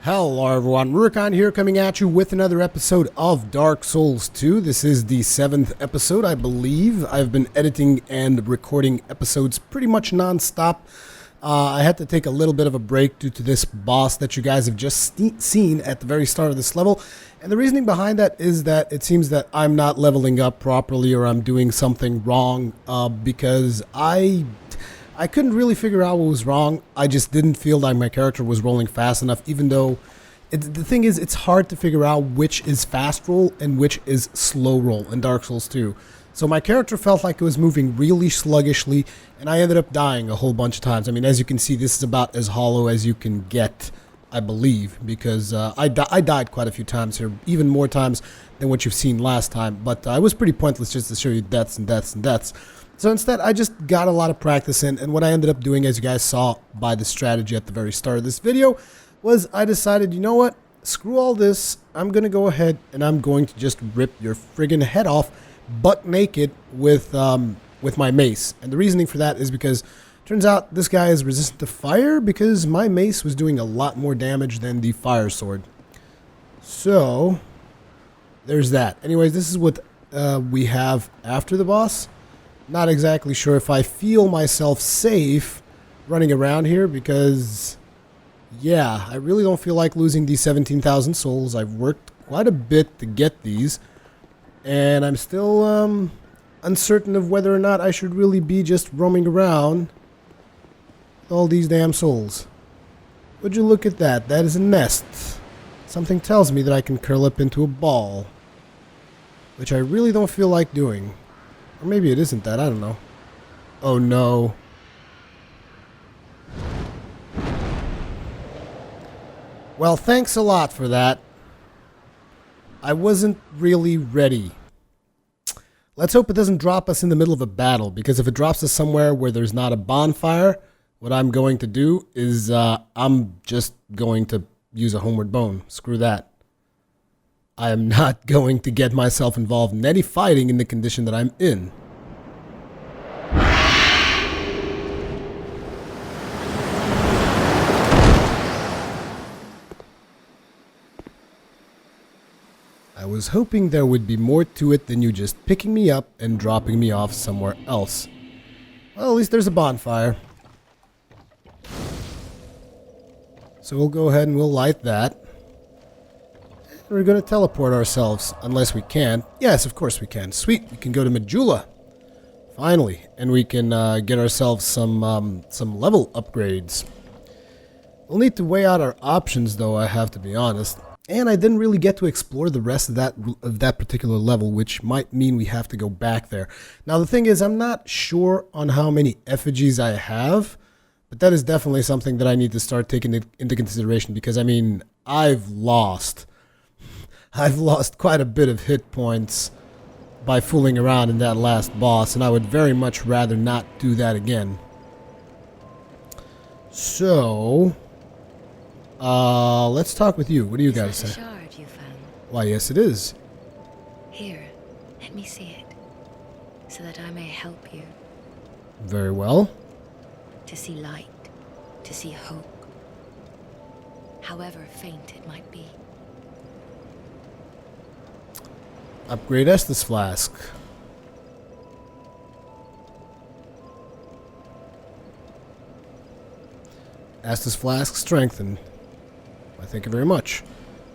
Hello everyone, Rurikhan here coming at you with another episode of Dark Souls 2. This is the 7th episode, I believe. I've been editing and recording episodes pretty much non-stop. I had to take a little bit of a break due to this boss that you guys have just seen at the very start of this level. And the reasoning behind that is that it seems that I'm not leveling up properly or I'm doing something wrong because I couldn't really figure out what was wrong. I just didn't feel like my character was rolling fast enough, even though the thing is, it's hard to figure out which is fast roll and which is slow roll in Dark Souls 2. So my character felt like it was moving really sluggishly, and I ended up dying a whole bunch of times. I mean, as you can see, this is about as hollow as you can get, I believe, because I died quite a few times here, even more times than what you've seen last time. But it was pretty pointless just to show you deaths and deaths and deaths. So instead, I just got a lot of practice in, and what I ended up doing, as you guys saw by the strategy at the very start of this video, was I decided, you know what, screw all this, I'm going to go ahead and I'm going to just rip your friggin' head off butt naked with my mace. And the reasoning for that is because turns out this guy is resistant to fire because my mace was doing a lot more damage than the fire sword. So, there's that. Anyways, this is what we have after the boss. Not exactly sure if I feel myself safe running around here because, yeah, I really don't feel like losing these 17,000 souls. I've worked quite a bit to get these, and I'm still uncertain of whether or not I should really be just roaming around with all these damn souls. Would you look at that? That is a nest. Something tells me that I can curl up into a ball, which I really don't feel like doing. Or maybe it isn't that, I don't know. Oh no. Well, thanks a lot for that. I wasn't really ready. Let's hope it doesn't drop us in the middle of a battle, because if it drops us somewhere where there's not a bonfire, what I'm going to do is I'm just going to use a homeward bone. Screw that. I am not going to get myself involved in any fighting in the condition that I'm in. I was hoping there would be more to it than you just picking me up and dropping me off somewhere else. Well, at least there's a bonfire. So we'll go ahead and we'll light that. We're going to teleport ourselves, unless we can. Yes, of course we can. Sweet, we can go to Majula. Finally. And we can get ourselves some level upgrades. We'll need to weigh out our options, though, I have to be honest. And I didn't really get to explore the rest of that particular level, which might mean we have to go back there. Now, the thing is, I'm not sure on how many effigies I have, but that is definitely something that I need to start taking into consideration, because, I mean, I've lost quite a bit of hit points by fooling around in that last boss, and I would very much rather not do that again. So, let's talk with you. What do you guys say? Is that a shard you found? Why, yes it is. Here, let me see it, so that I may help you. Very well. To see light, to see hope, however faint it might be. Upgrade Estus flask. Estus flask strengthened. Thank you very much.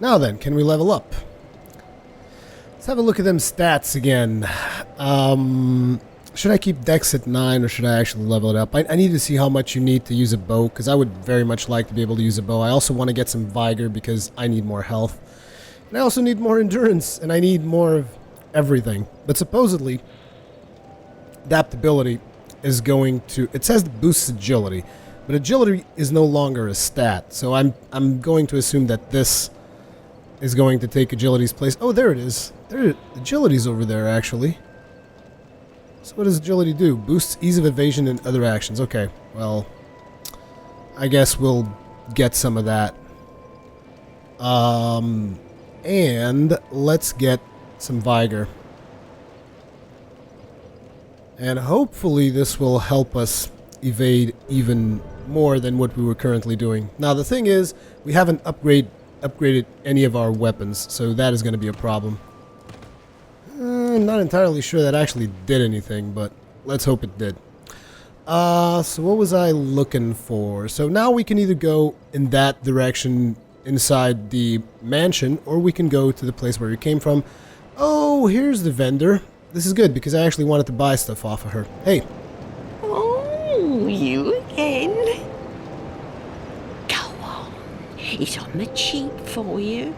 Now then, can we level up? Let's have a look at them stats again. Should I keep Dex at 9 or should I actually level it up? I need to see how much you need to use a bow, because I would very much like to be able to use a bow. I also want to get some vigor because I need more health. And I also need more endurance, and I need more of everything. But supposedly, adaptability is going to... It says it boosts agility, but agility is no longer a stat. So I'm going to assume that this is going to take agility's place. Oh, there it is. Agility's over there, actually. So what does agility do? Boosts ease of evasion and other actions. Okay, well, I guess we'll get some of that. And let's get some vigor. And hopefully this will help us evade even more than what we were currently doing. Now the thing is, we have an upgrade upgraded any of our weapons, so that is going to be a problem. I'm not entirely sure that actually did anything, but let's hope it did. So what was I looking for? So now we can either go in that direction inside the mansion, or we can go to the place where we came from. Oh, here's the vendor. This is good because I actually wanted to buy stuff off of her. Hey. Oh, you again? Go on. It's on the cheap for you.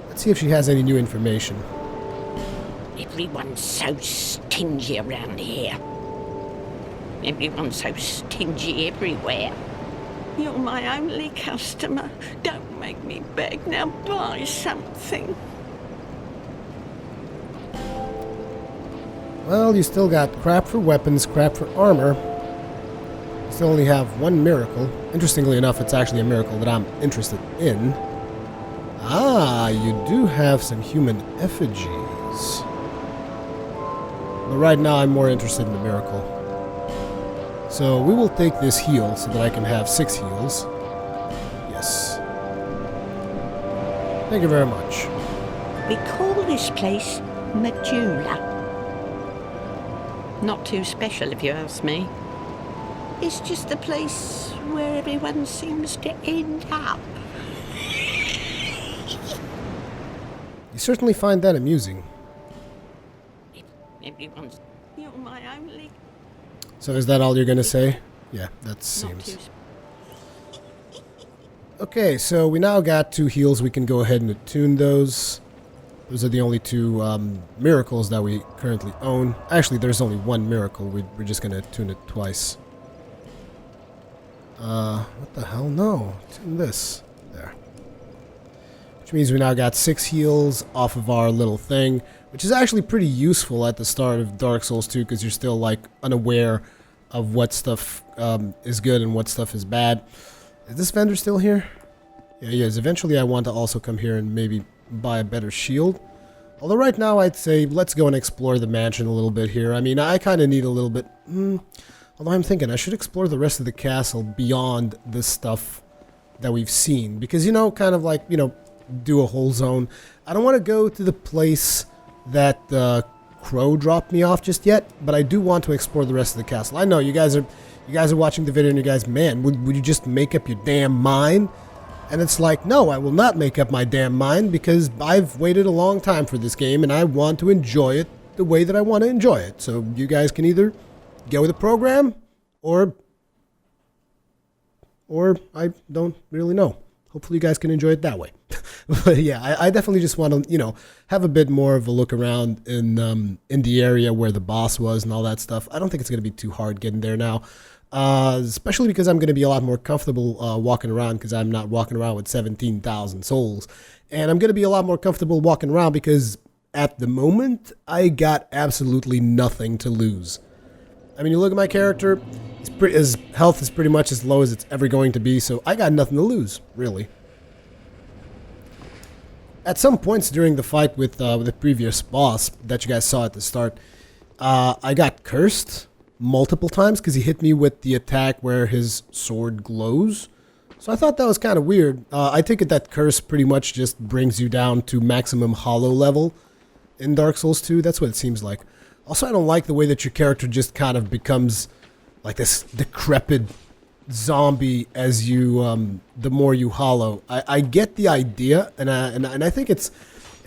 Let's see if she has any new information. Everyone's so stingy around here. Everyone's so stingy everywhere. You're my only customer. Don't make me beg. Now buy something. Well, you still got crap for weapons, crap for armor. You still only have one miracle. Interestingly enough, it's actually a miracle that I'm interested in. Ah, you do have some human effigies. But right now, I'm more interested in the miracle. So we will take this heal so that I can have 6 heals. Yes. Thank you very much. We call this place Majula. Not too special if you ask me. It's just the place where everyone seems to end up. You certainly find that amusing. Everyone's... You're my only... So is that all you're going to say? Yeah, that seems... Okay, so we now got 2 heals. We can go ahead and attune those. Those are the only 2 miracles that we currently own. Actually, there's only 1 miracle. We're just going to attune it twice. What the hell? No. Attune this. There. Which means we now got 6 heals off of our little thing, which is actually pretty useful at the start of Dark Souls 2 because you're still, like, unaware of what stuff is good and what stuff is bad. Is this vendor still here? Yeah, he is. Eventually I want to also come here and maybe buy a better shield. Although right now I'd say let's go and explore the mansion a little bit here. I mean, I kind of need a little bit... although I'm thinking I should explore the rest of the castle beyond the stuff that we've seen. Because, you know, kind of like, you know, do a whole zone. I don't want to go to the place that Crow dropped me off just yet, but I do want to explore the rest of the castle. I know you guys are watching the video and you guys, man, would you just make up your damn mind? And it's like, no, I will not make up my damn mind because I've waited a long time for this game and I want to enjoy it the way that I want to enjoy it. So you guys can either go with the program or I don't really know. Hopefully you guys can enjoy it that way. But yeah, I definitely just want to, you know, have a bit more of a look around in the area where the boss was and all that stuff. I don't think it's going to be too hard getting there now. Especially because I'm going to be a lot more comfortable walking around because I'm not walking around with 17,000 souls. And I'm going to be a lot more comfortable walking around because at the moment, I got absolutely nothing to lose. I mean, you look at my character, his health is pretty much as low as it's ever going to be, so I got nothing to lose, really. At some points during the fight with the previous boss that you guys saw at the start, I got cursed multiple times because he hit me with the attack where his sword glows. So I thought that was kind of weird. I take it that curse pretty much just brings you down to maximum hollow level in Dark Souls 2. That's what it seems like. Also, I don't like the way that your character just kind of becomes like this decrepit zombie as you, the more you hollow. I get the idea, and I think it's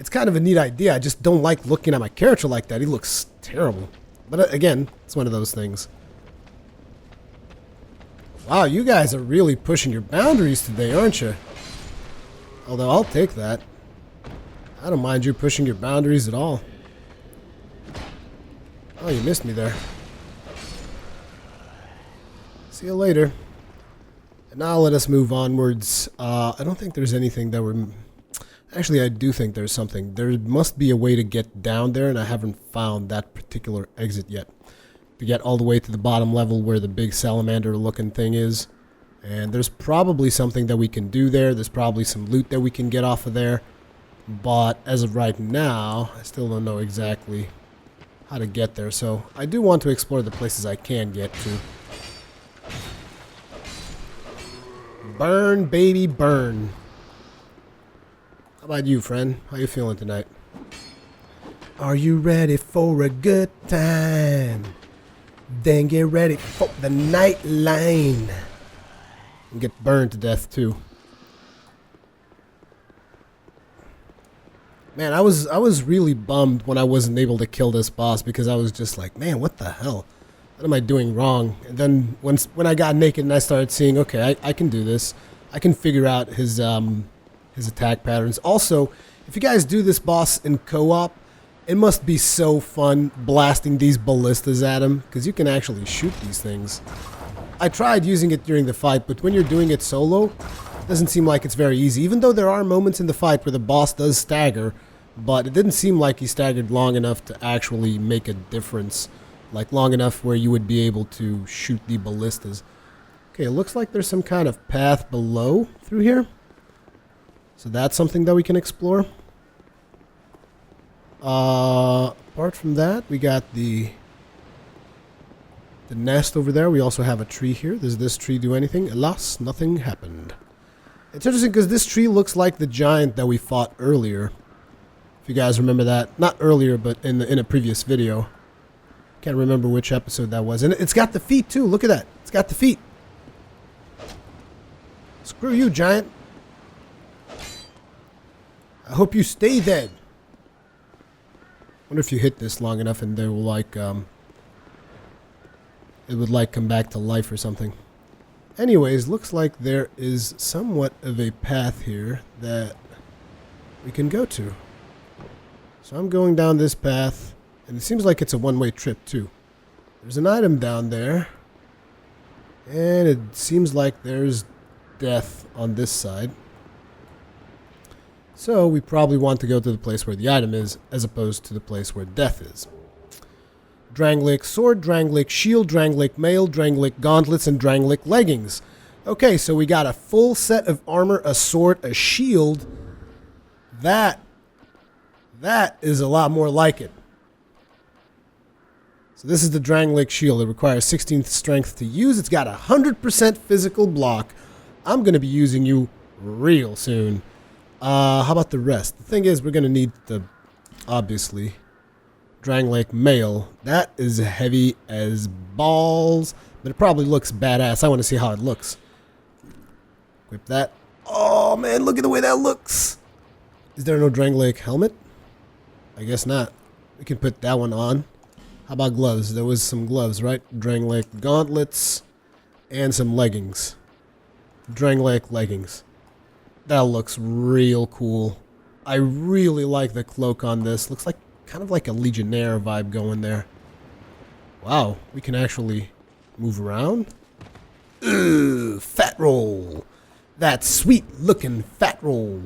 kind of a neat idea. I just don't like looking at my character like that. He looks terrible. But again, it's one of those things. Wow, you guys are really pushing your boundaries today, aren't you? Although I'll take that. I don't mind you pushing your boundaries at all. Oh, you missed me there. See you later. And now let us move onwards. I don't think there's anything that we're... Actually, I do think there's something. There must be a way to get down there, and I haven't found that particular exit yet. To get all the way to the bottom level where the big salamander-looking thing is. And there's probably something that we can do there. There's probably some loot that we can get off of there. But as of right now, I still don't know exactly how to get there. So I do want to explore the places I can get to. Burn, baby, burn. How about you, friend? How you feeling tonight? Are you ready for a good time? Then get ready for the night line. And get burned to death, too. Man, I was really bummed when I wasn't able to kill this boss because I was just like, man, what the hell? What am I doing wrong? And then when I got naked and I started seeing, okay, I can do this. I can figure out his attack patterns. Also, if you guys do this boss in co-op, it must be so fun blasting these ballistas at him because you can actually shoot these things. I tried using it during the fight, but when you're doing it solo, it doesn't seem like it's very easy. Even though there are moments in the fight where the boss does stagger, but it didn't seem like he staggered long enough to actually make a difference. Like long enough where you would be able to shoot the ballistas. Okay, it looks like there's some kind of path below through here. So that's something that we can explore. Apart from that, we got the nest over there. We also have a tree here. Does this tree do anything? Alas, nothing happened. It's interesting because this tree looks like the giant that we fought earlier. If you guys remember that. Not earlier, but in a previous video. Can't remember which episode that was. And it's got the feet, too. Look at that. It's got the feet. Screw you, giant. I hope you stay dead. Wonder if you hit this long enough and they will like, it would like come back to life or something. Anyways, looks like there is somewhat of a path here that we can go to. So I'm going down this path. And it seems like it's a one-way trip, too. There's an item down there. And it seems like there's death on this side. So we probably want to go to the place where the item is, as opposed to the place where death is. Drangleic sword, Drangleic shield, Drangleic mail, Drangleic gauntlets, and Drangleic leggings. Okay, so we got a full set of armor, a sword, a shield. That is a lot more like it. So this is the Drangleic shield. It requires 16th strength to use. It's got 100% physical block. I'm going to be using you real soon. How about the rest? The thing is, we're going to need the, obviously, Drangleic mail. That is heavy as balls, but it probably looks badass. I want to see how it looks. Equip that. Oh, man, look at the way that looks. Is there no Drangleic helmet? I guess not. We can put that one on. How about gloves? There was some gloves, right? Drangleic gauntlets and some leggings. Drangleic leggings. That looks real cool. I really like the cloak on this. Looks like kind of like a Legionnaire vibe going there. Wow, we can actually move around. Ugh, fat roll. That sweet looking fat roll.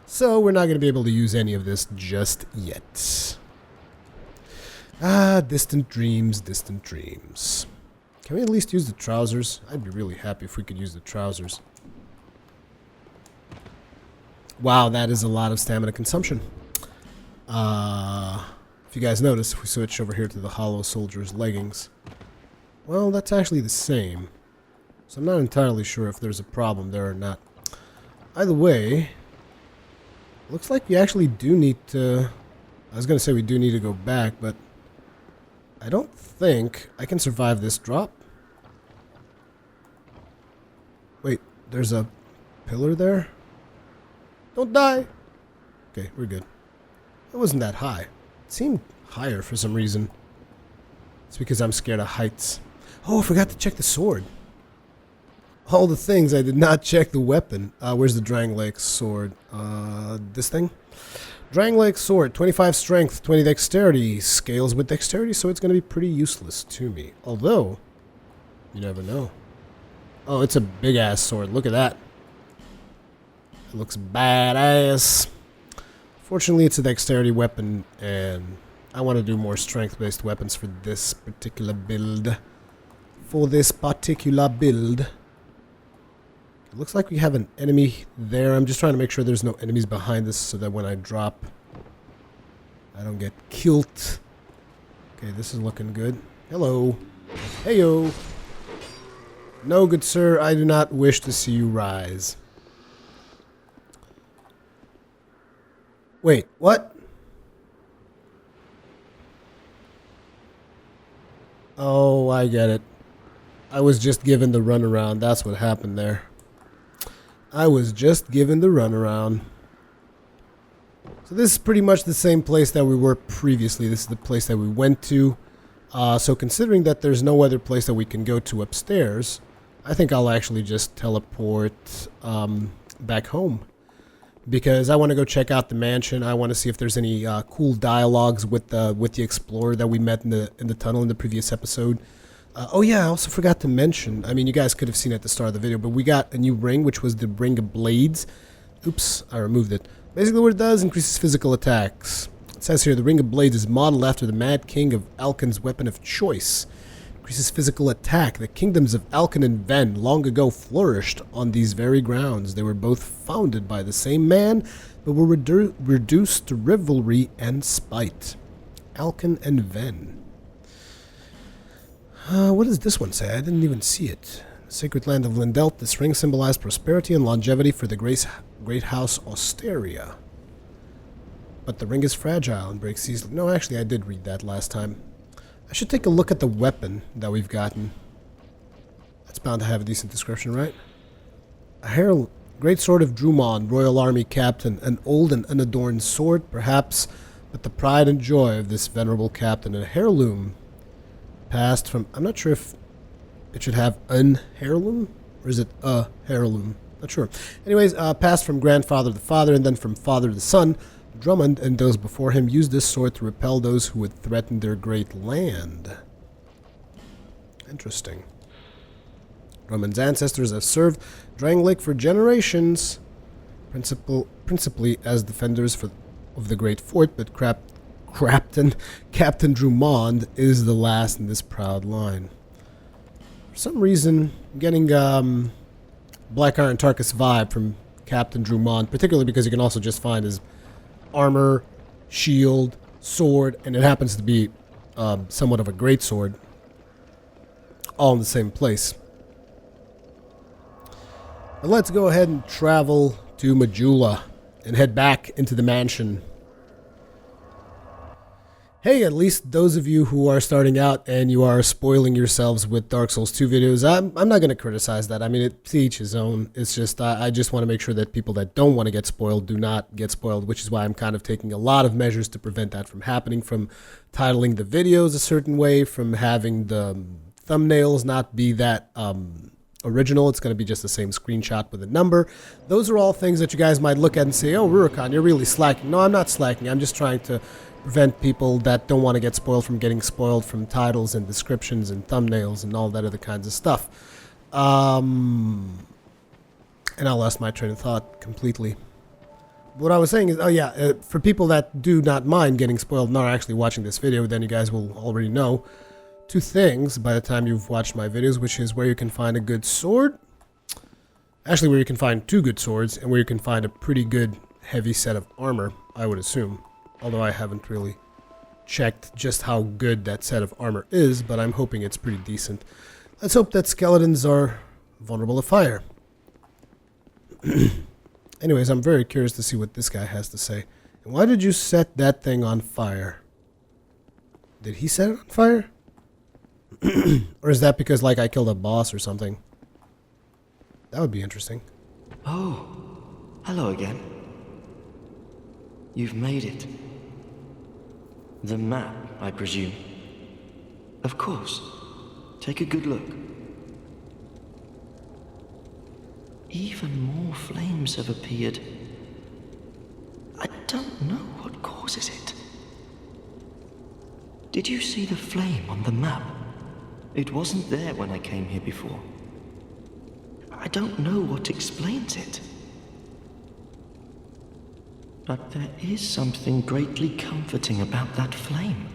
So we're not going to be able to use any of this just yet. Ah, distant dreams, distant dreams. Can we at least use the trousers? I'd be really happy if we could use the trousers. Wow, that is a lot of stamina consumption. If you guys notice, if we switch over here to the Hollow Soldier's leggings, well, that's actually the same. So I'm not entirely sure if there's a problem there or not. Either way, looks like we actually do need to... I was going to say we do need to go back, but I don't think I can survive this drop. Wait, there's a pillar there? Don't die! Okay, we're good. It wasn't that high. It seemed higher for some reason. It's because I'm scared of heights. Oh, I forgot to check the sword. All the things, I did not check the weapon. Where's the Drangleic sword? This thing? Drangleic sword, 25 strength, 20 dexterity. Scales with dexterity, so it's going to be pretty useless to me. Although, you never know. Oh, it's a big-ass sword. Look at that. It looks badass. Fortunately, it's a dexterity weapon, and I want to do more strength-based weapons for this particular build. It looks like we have an enemy there. I'm just trying to make sure there's no enemies behind us so that when I drop, I don't get killed. Okay, this is looking good. Hello. Heyo. No, good sir, I do not wish to see you rise. Wait, what? Oh, I get it. I was just given the runaround. That's what happened there. I was just given the runaround. So this is pretty much the same place that we were previously. This is the place that we went to. So considering that there's no other place that we can go to upstairs, I think I'll actually just teleport back home. Because I want to go check out the mansion. I want to see if there's any cool dialogues with the explorer that we met in the tunnel in the previous episode. Oh yeah, I also forgot to mention, I mean, you guys could have seen it at the start of the video, but we got a new ring, which was the Ring of Blades. Oops, I removed it. Basically what it does, increases physical attacks. It says here, the Ring of Blades is modeled after the Mad King of Alken's weapon of choice. Increases physical attack. The kingdoms of Alken and Ven long ago flourished on these very grounds. They were both founded by the same man, but were reduced to rivalry and spite. Alken and Ven. What does this one say? I didn't even see it. The sacred land of Lindelt. This ring symbolized prosperity and longevity for the great house Osteria. But the ring is fragile and breaks easily. No, actually, I did read that last time. I should take a look at the weapon that we've gotten. That's bound to have a decent description, right? A great sword of Drumond, Royal Army captain. An old and unadorned sword, perhaps, but the pride and joy of this venerable captain. A heirloom. Passed from, I'm not sure if it should have an heirloom, or is it a heirloom? Not sure. Anyways, passed from grandfather to father, and then from father to son. Drummond and those before him used this sword to repel those who would threaten their great land. Interesting. Drummond's ancestors have served Drangleic for generations, principally as defenders of the great fort, but Captain Drumond is the last in this proud line. For some reason, I'm getting Black Iron Tarkus vibe from Captain Drumond, particularly because you can also just find his armor, shield, sword, and it happens to be somewhat of a great sword, all in the same place. But let's go ahead and travel to Majula and head back into the mansion. Hey, at least those of you who are starting out and you are spoiling yourselves with Dark Souls 2 videos, I'm not going to criticize that. I mean, to each his own. It's just, I just want to make sure that people that don't want to get spoiled do not get spoiled, which is why I'm kind of taking a lot of measures to prevent that from happening, from titling the videos a certain way, from having the thumbnails not be that original. It's going to be just the same screenshot with a number. Those are all things that you guys might look at and say, oh, Rurikhan, you're really slacking. No, I'm not slacking. I'm just trying to prevent people that don't want to get spoiled from getting spoiled from titles and descriptions and thumbnails and all that other kinds of stuff. And I lost my train of thought completely. What I was saying is, oh yeah, for people that do not mind getting spoiled, not actually watching this video, then you guys will already know two things by the time you've watched my videos, which is where you can find a good sword. Actually, where you can find two good swords, and where you can find a pretty good heavy set of armor, I would assume. Although I haven't really checked just how good that set of armor is, but I'm hoping it's pretty decent. Let's hope that skeletons are vulnerable to fire. Anyways, I'm very curious to see what this guy has to say. And why did you set that thing on fire? Did he set it on fire? Or is that because, like, I killed a boss or something? That would be interesting. Oh, hello again. You've made it. The map, I presume. Of course. Take a good look. Even more flames have appeared. I don't know what causes it. Did you see the flame on the map? It wasn't there when I came here before. I don't know what explains it. But there is something greatly comforting about that flame.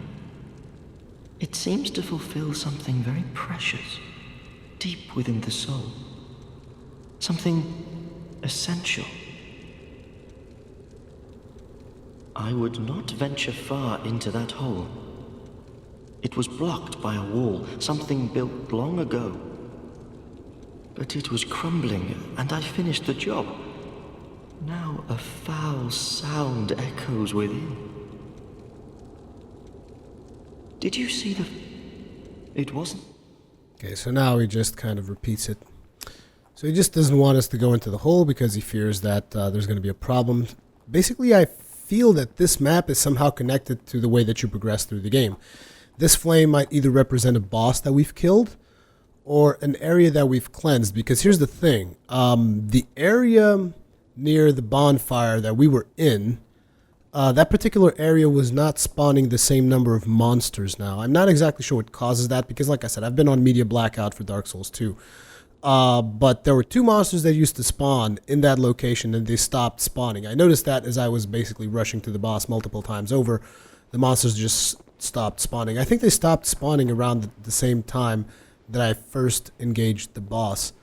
It seems to fulfill something very precious, deep within the soul. Something essential. I would not venture far into that hole. It was blocked by a wall, something built long ago. but it was crumbling, and I finished the job. Now a foul sound echoes within. Did you see the... It wasn't... Okay, so now he just kind of repeats it. So he just doesn't want us to go into the hole because he fears that there's going to be a problem. Basically, I feel that this map is somehow connected to the way that you progress through the game. This flame might either represent a boss that we've killed or an area that we've cleansed. Because here's the thing. The area near the bonfire that we were in, that particular area was not spawning the same number of monsters now. I'm not exactly sure what causes that because, like I said, I've been on media blackout for Dark Souls 2. But there were 2 monsters that used to spawn in that location and they stopped spawning. I noticed that as I was basically rushing to the boss multiple times over. The monsters just stopped spawning. I think they stopped spawning around the same time that I first engaged the boss.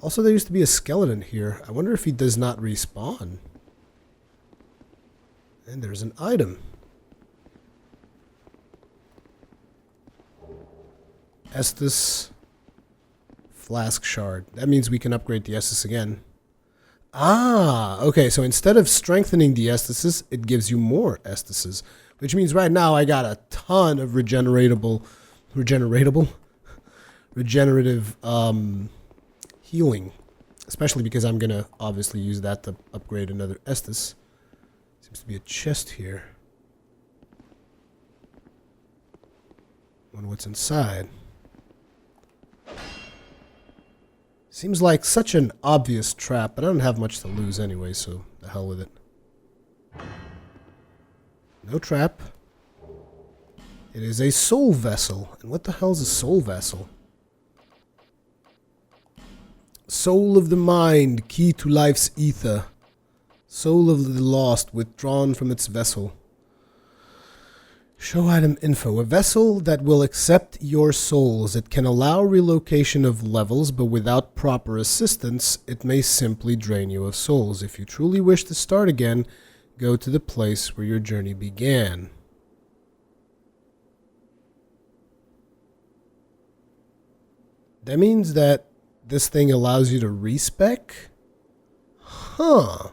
Also, there used to be a skeleton here. I wonder if he does not respawn. And there's an item. Estus flask shard. That means we can upgrade the Estus again. Ah, okay. So instead of strengthening the Estuses, it gives you more Estuses. Which means right now I got a ton of regenerative healing. Especially because I'm going to obviously use that to upgrade another Estus. Seems to be a chest here. Wonder what's inside. Seems like such an obvious trap, but I don't have much to lose anyway, so the hell with it. No trap. It is a soul vessel. And what the hell is a soul vessel? Soul of the mind, key to life's ether. Soul of the lost, withdrawn from its vessel. Show item info. A vessel that will accept your souls. It can allow relocation of levels, but without proper assistance, it may simply drain you of souls. If you truly wish to start again, go to the place where your journey began. That means that this thing allows you to respec? Huh.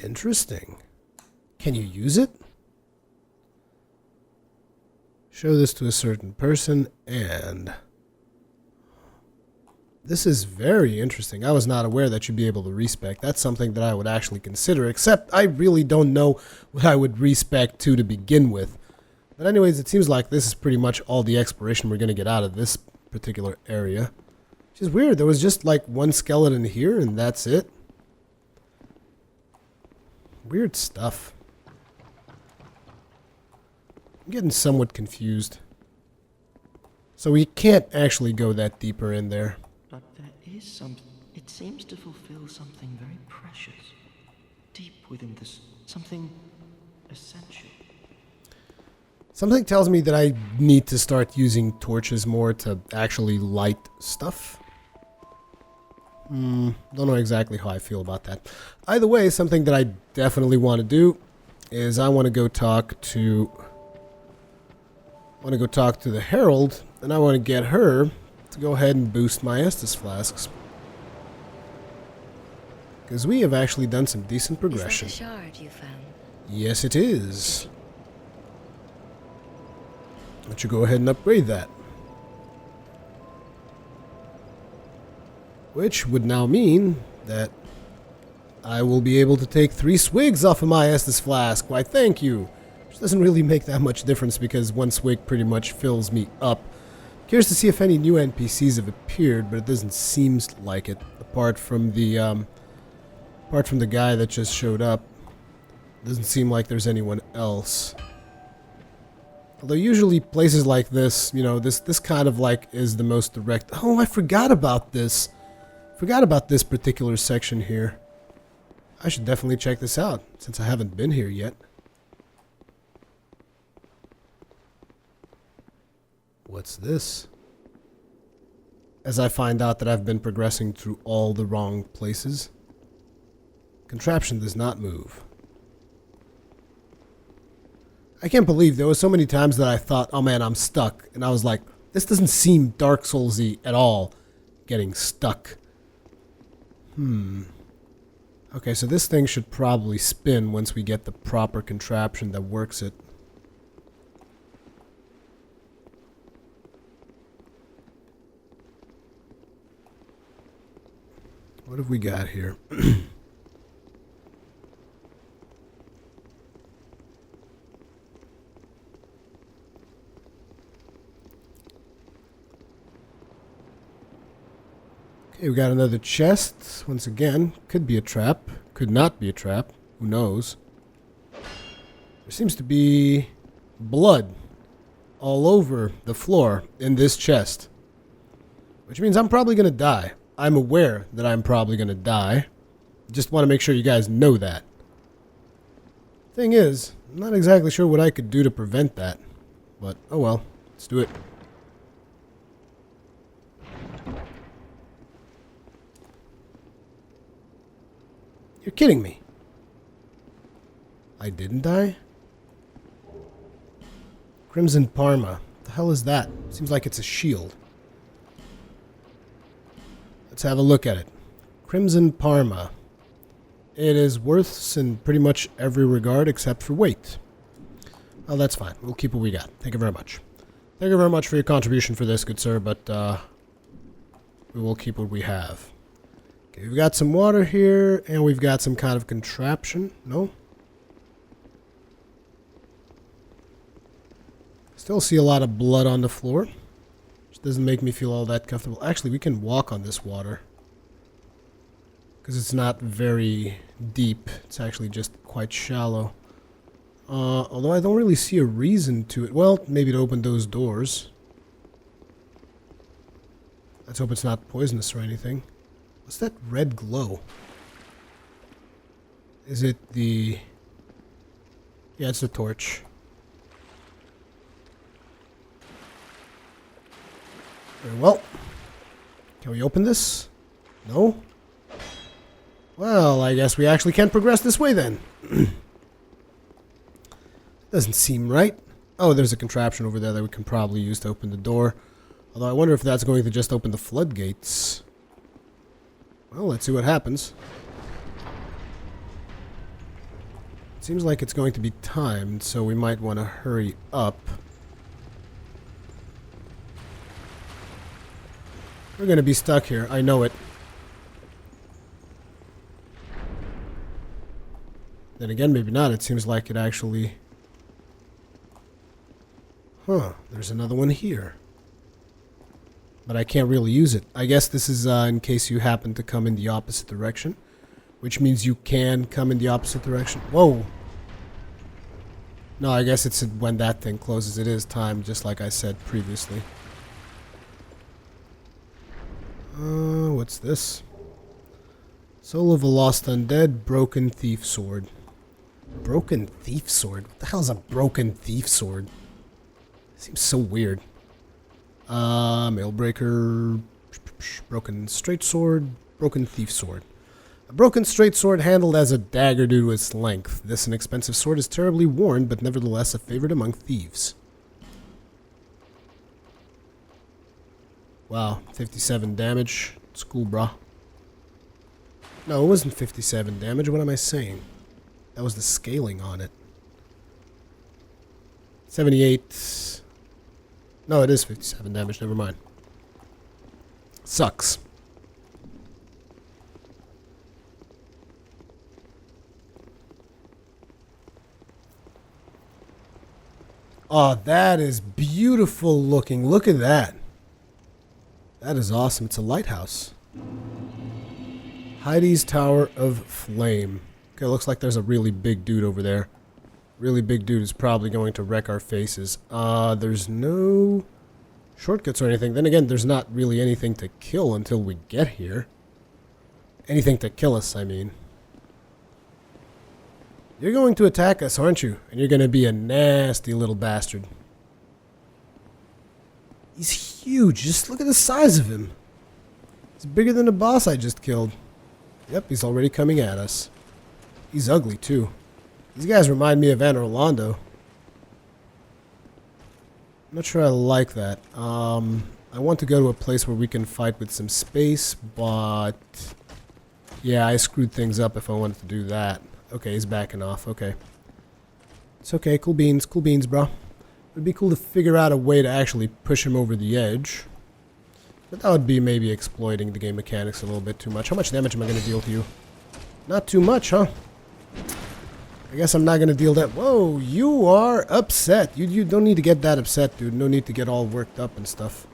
Interesting. Can you use it? Show this to a certain person, and this is very interesting. I was not aware that you'd be able to respec. That's something that I would actually consider, except I really don't know what I would respec to begin with. But anyways, it seems like this is pretty much all the exploration we're going to get out of this particular area. Which is weird. There was just like one skeleton here, and that's it. Weird stuff. I'm getting somewhat confused. So we can't actually go that deeper in there. But there is something. It seems to fulfill something very precious. Deep within this. Something essential. Something tells me that I need to start using torches more to actually light stuff. Don't know exactly how I feel about that. Either way, something that I definitely want to do is I want to go talk to the Herald, and I want to get her to go ahead and boost my Estus flasks. Because we have actually done some decent progression. Is that a shard you found? Yes, it is. Why don't you go ahead and upgrade that? Which would now mean that I will be able to take 3 swigs off of my Estus flask. Why, thank you. Which doesn't really make that much difference because 1 swig pretty much fills me up. Curious to see if any new NPCs have appeared, but it doesn't seem like it. Apart from the guy that just showed up, doesn't seem like there's anyone else. Although usually places like this, you know, this kind of like is the most direct. Oh, I forgot about this. Forgot about this particular section here. I should definitely check this out since I haven't been here yet. What's this? As I find out that I've been progressing through all the wrong places. Contraption does not move. I can't believe there were so many times that I thought, oh man, I'm stuck. And I was like, this doesn't seem Dark Souls-y at all. getting stuck. Okay, so this thing should probably spin once we get the proper contraption that works it. What have we got here? Okay, we got another chest. Once again, could be a trap. Could not be a trap. Who knows? There seems to be blood all over the floor in this chest. Which means I'm probably going to die. I'm aware that I'm probably going to die. Just want to make sure you guys know that. Thing is, I'm not exactly sure what I could do to prevent that. But, oh well. Let's do it. You're kidding me. I didn't die? Crimson Parma. What the hell is that? Seems like it's a shield. Let's have a look at it. Crimson Parma. It is worth in pretty much every regard except for weight. Well, that's fine. We'll keep what we got. Thank you very much. Thank you very much for your contribution for this, good sir, but we will keep what we have. Okay, we've got some water here, and we've got some kind of contraption. No? Still see a lot of blood on the floor. Which doesn't make me feel all that comfortable. Actually, we can walk on this water. Because it's not very deep. It's actually just quite shallow. Although I don't really see a reason to it. Well, maybe to open those doors. Let's hope it's not poisonous or anything. What's that red glow? Is it the... Yeah, it's the torch. Very well. Can we open this? No? Well, I guess we actually can't progress this way then. Doesn't seem right. Oh, there's a contraption over there that we can probably use to open the door. Although I wonder if that's going to just open the floodgates. Well, let's see what happens. It seems like it's going to be timed, so we might want to hurry up. We're going to be stuck here. I know it. Then again, maybe not. It seems like it actually... Huh. There's another one here. But I can't really use it. I guess this is in case you happen to come in the opposite direction. Which means you can come in the opposite direction. Whoa. No, I guess it's when that thing closes. It is timed, just like I said previously. What's this? Soul of a Lost Undead, Broken Thief Sword. Broken Thief Sword? What the hell is a Broken Thief Sword? Seems so weird. Mailbreaker, Broken Straight Sword, Broken Thief Sword. A broken straight sword handled as a dagger due to its length. This inexpensive sword is terribly worn, but nevertheless a favorite among thieves. Wow, 57 damage. It's cool, brah. No, it wasn't 57 damage. What am I saying? That was the scaling on it. 78. No, it is 57 damage. Never mind. Sucks. Oh, that is beautiful looking. Look at that. That is awesome. It's a lighthouse. Heide's Tower of Flame. Okay, looks like there's a really big dude over there. Really big dude is probably going to wreck our faces. There's no shortcuts or anything. Then again, there's not really anything to kill until we get here. Anything to kill us, I mean. You're going to attack us, aren't you? And you're going to be a nasty little bastard. He's huge. Just look at the size of him. He's bigger than the boss I just killed. Yep, he's already coming at us. He's ugly, too. These guys remind me of Anor Londo. I'm not sure I like that. I want to go to a place where we can fight with some space, but... yeah, I screwed things up if I wanted to do that. Okay, he's backing off. Okay. It's okay. Cool beans, bro. It'd be cool to figure out a way to actually push him over the edge. But that would be maybe exploiting the game mechanics a little bit too much. How much damage am I going to deal to you? Not too much, huh? I guess I'm not going to deal that. Whoa, you are upset. You don't need to get that upset, dude. No need to get all worked up and stuff.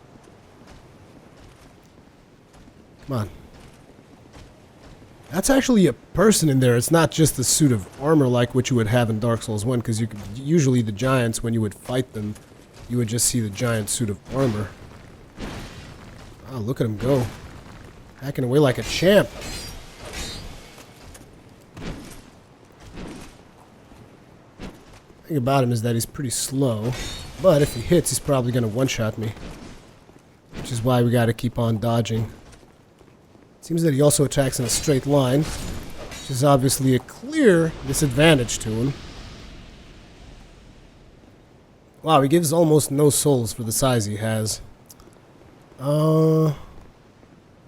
Come on. That's actually a person in there. It's not just a suit of armor like what you would have in Dark Souls 1, because usually the giants, when you would fight them, you would just see the giant suit of armor. Oh, look at him go. Hacking away like a champ. The thing about him is that he's pretty slow, but if he hits, he's probably going to one-shot me. Which is why we got to keep on dodging. Seems that he also attacks in a straight line, which is obviously a clear disadvantage to him. Wow, he gives almost no souls for the size he has. Doesn't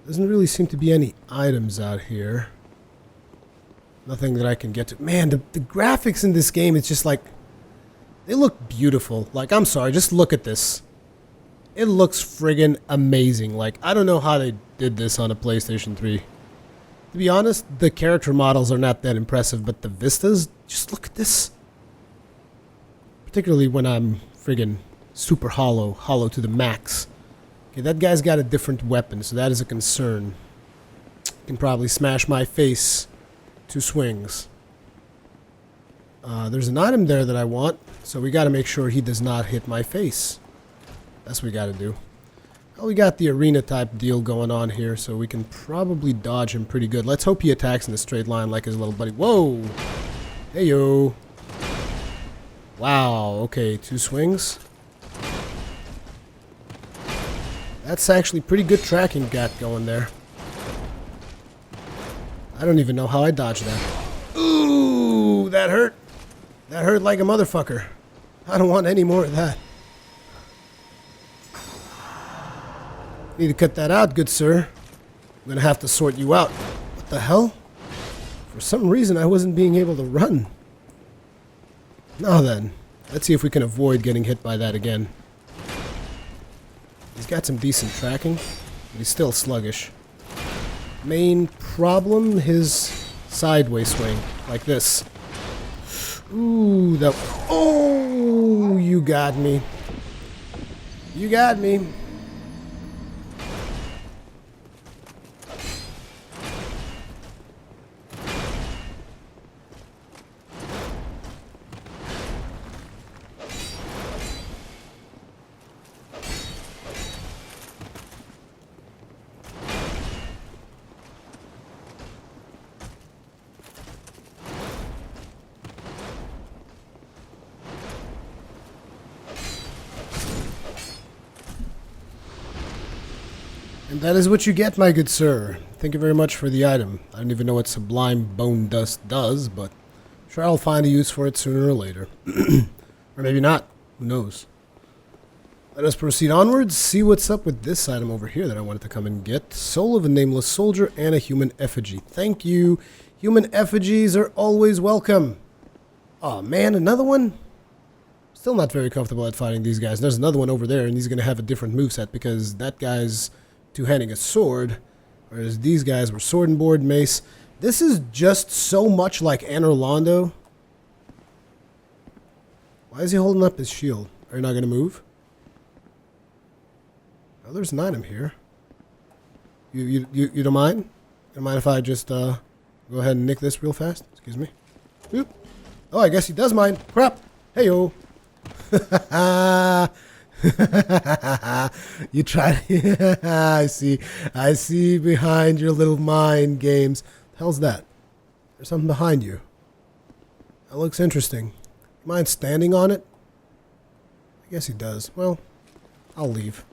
really seem to be any items out here. Nothing that I can get to. Man, the graphics in this game, it's just like... they look beautiful. Like, I'm sorry, just look at this. It looks friggin' amazing. Like, I don't know how they did this on a PlayStation 3. To be honest, the character models are not that impressive, but the vistas, just look at this. Particularly when I'm friggin' super hollow to the max. Okay, that guy's got a different weapon, so that is a concern. Can probably smash my face 2 swings. There's an item there that I want, so we gotta make sure he does not hit my face. That's what we gotta do. Well, we got the arena type deal going on here, so we can probably dodge him pretty good. Let's hope he attacks in a straight line like his little buddy. Whoa! Hey yo! Wow, okay, 2 swings. That's actually pretty good tracking got going there. I don't even know how I dodged that. Ooh, that hurt. That hurt like a motherfucker. I don't want any more of that. Need to cut that out, good sir. I'm gonna have to sort you out. What the hell? For some reason, I wasn't being able to run. Now then, let's see if we can avoid getting hit by that again. He's got some decent tracking, but he's still sluggish. Main problem, his sideways swing, like this. Ooh, that... oh, you got me. You got me. And that is what you get, my good sir. Thank you very much for the item. I don't even know what Sublime Bone Dust does, but I'm sure I'll find a use for it sooner or later. Or maybe not. Who knows? Let us proceed onwards, see what's up with this item over here that I wanted to come and get. Soul of a Nameless Soldier and a Human Effigy. Thank you. Human effigies are always welcome. Oh man, another one? Still not very comfortable at fighting these guys. There's another one over there, and he's going to have a different moveset because that guy's two-handing a sword, whereas these guys were sword and board, mace. This is just so much like Anor Londo. Why is he holding up his shield? Are you not going to move? Oh, there's an item here. You don't mind? You don't mind if I just go ahead and nick this real fast? Excuse me. Oop. Oh, I guess he does mind. Crap. Hey-yo. You try. I see behind your little mind games. The hell's that? There's something behind you. That looks interesting. You mind standing on it? I guess he does. Well, I'll leave.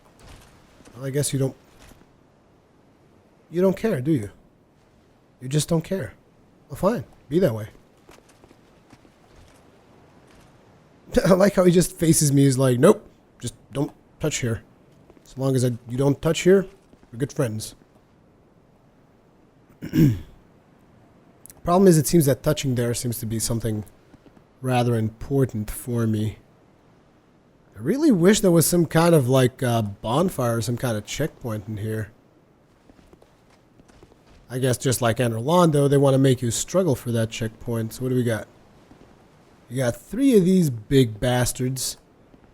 Well, I guess you don't care, do you? You just don't care. Well, fine. Be that way. I like how he just faces me. He's like, nope. Just don't touch here. As long as you don't touch here, we're good friends. Problem is, it seems that touching there seems to be something rather important for me. I really wish there was some kind of like bonfire or some kind of checkpoint in here. I guess just like in Orlando, they want to make you struggle for that checkpoint. So what do we got? You got 3 of these big bastards.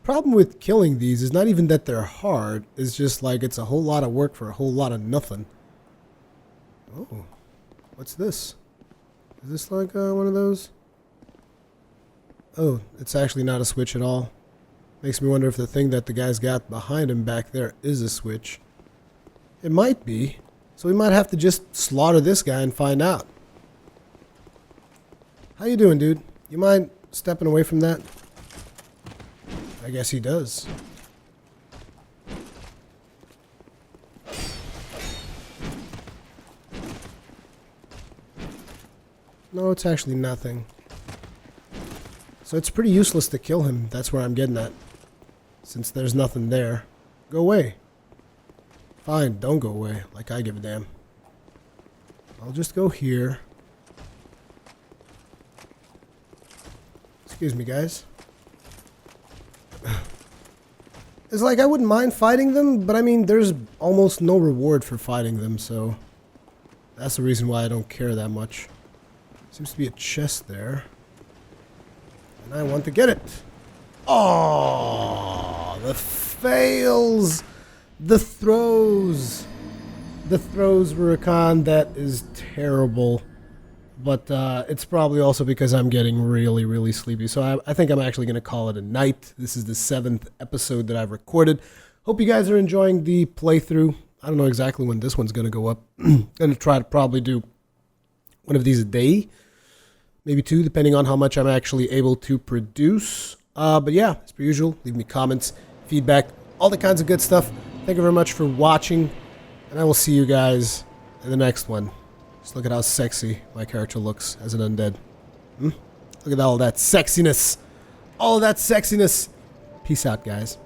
Problem with killing these is not even that they're hard. It's just like it's a whole lot of work for a whole lot of nothing. Oh, what's this? Is this like one of those? Oh, it's actually not a switch at all. Makes me wonder if the thing that the guy's got behind him back there is a switch. It might be. So we might have to just slaughter this guy and find out. How you doing, dude? You mind stepping away from that? I guess he does. No, it's actually nothing. So it's pretty useless to kill him. That's where I'm getting at. Since there's nothing there. Go away. Fine, don't go away. Like I give a damn. I'll just go here. Excuse me, guys. It's like I wouldn't mind fighting them, but I mean, there's almost no reward for fighting them, so that's the reason why I don't care that much. Seems to be a chest there. And I want to get it. Oh, the fails. The throws. The throws, Rurikhan, that is terrible. But it's probably also because I'm getting really, really sleepy. So I think I'm actually going to call it a night. This is the 7th episode that I've recorded. Hope you guys are enjoying the playthrough. I don't know exactly when this one's going to go up. Going to try to probably do one of these a day. Maybe 2, depending on how much I'm actually able to produce. But yeah, as per usual, leave me comments, feedback, all the kinds of good stuff. Thank you very much for watching. And I will see you guys in the next one. Just look at how sexy my character looks as an undead. Look at all that sexiness. All that sexiness. Peace out, guys.